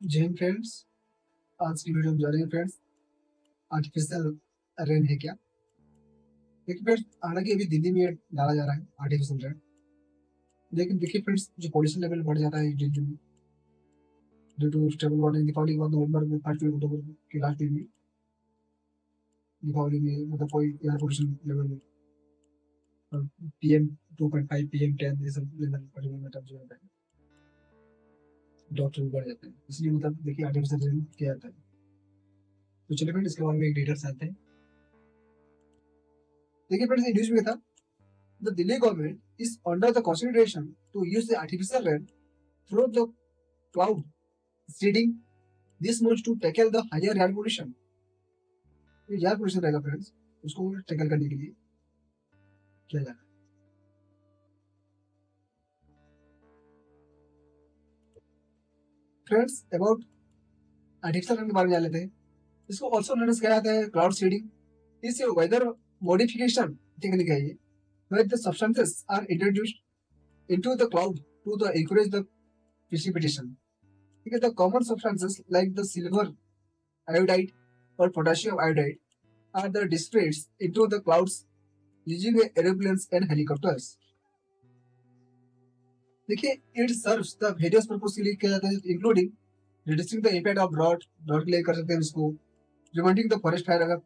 जय हिंद फ्रेंड्स। आज की वीडियो में जानेंगे फ्रेंड्स आर्टिफिशियल रेन है क्या। देखिए फ्रेंड्स, हालांकि अभी दिल्ली में डाला जा रहा है आर्टिफिशियल रेन, लेकिन देखिए फ्रेंड्स, जो पॉल्यूशन लेवल बढ़ जाता है दिल्ली में due to stable warming. Deepavali के बाद नवंबर में, फर्स्ट वीक अक्टूबर के लास्ट वीक में दीपावली में मतलब कोई air pollution level PM2.5 PM10 ये सब लेवल पर्टिकुलर जो होता है डॉक्टर भी बढ़ जाते हैं, इसलिए मतलब देखिए आर्टिफिशियल रेन क्या आता है। तो चलिए फ्रेंड्स, इसके बारे में एक डिटेल्स आते हैं। देखिए फ्रेंड्स, ये न्यूज में था the Delhi government is under the consideration to use the artificial rain through the cloud seeding this month to tackle the higher air pollution। ये एयर पोल्यूशन रहेगा फ्रेंड्स, उसको टैकल करने के लिए किया जा रहा है। फ्रेंड्स, अबाउट आर्टिफिशियल रेन के बारे में जान लेते हैं। इसको ऑल्सो नोन एज किया जाता है क्लाउड सीडिंग। इस वेदर मॉडिफिकेशन टेक्निक है ये, where the substances are introduced into the cloud to the encourage the precipitation। ठीक है, the common substances like the silver iodide or potassium iodide are the dispersed into the clouds using aeroplanes and helicopters। देखिए, it serves the various purpose के लिए किया जाता है, including reducing the impact of drought के लिए कर सकते हैं इसको, preventing the forest fire, अगर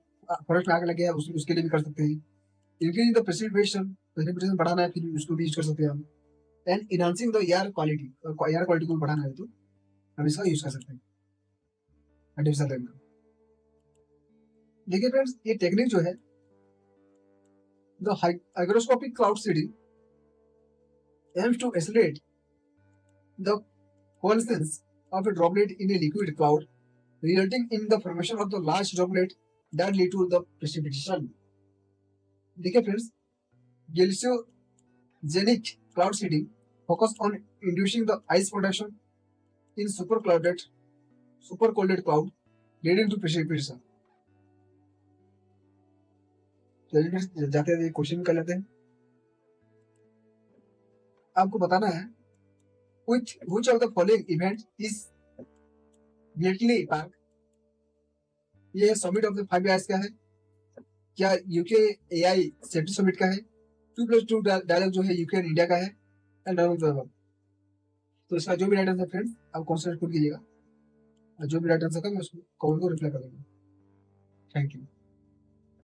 फॉरेस्ट में आग लगे है उसके लिए भी कर सकते हैं, increasing the precipitation बढ़ाना है फिर उसको भी यूज कर सकते हैं हम, and enhancing the air quality को बढ़ाना है तो हम इसका यूज कर सकते हैं आर्टिफिशियल रेन का। देखिए फ्रेंड्स, ये टेक्निक जो है the hygroscopic cloud seeding aims to accelerate the coalescence of a droplet in a liquid cloud, resulting in the formation of the large droplet that lead to the precipitation। देखिए friends, glycogenic cloud seeding focus on inducing the ice production in super colded cloud leading to precipitation। चलिए जाते हैं question कर लेते हैं। आपको बताना है which of the following event is Bletchley Park। ये समिट ऑफ द 5 इयर्स का है, क्या यूके एआई सेफ्टी समिट का है, 2+2 डायलॉग जो है यूके एंड इंडिया का है, एंड तो इसका जो भी राइट आंसर फ्रेंड्स आप कॉन्सेंट्रेट कीजिएगा, जो भी राइट आंसर का मैं उसको कमेंट को रिप्लाई कर दूंगा। Thank you.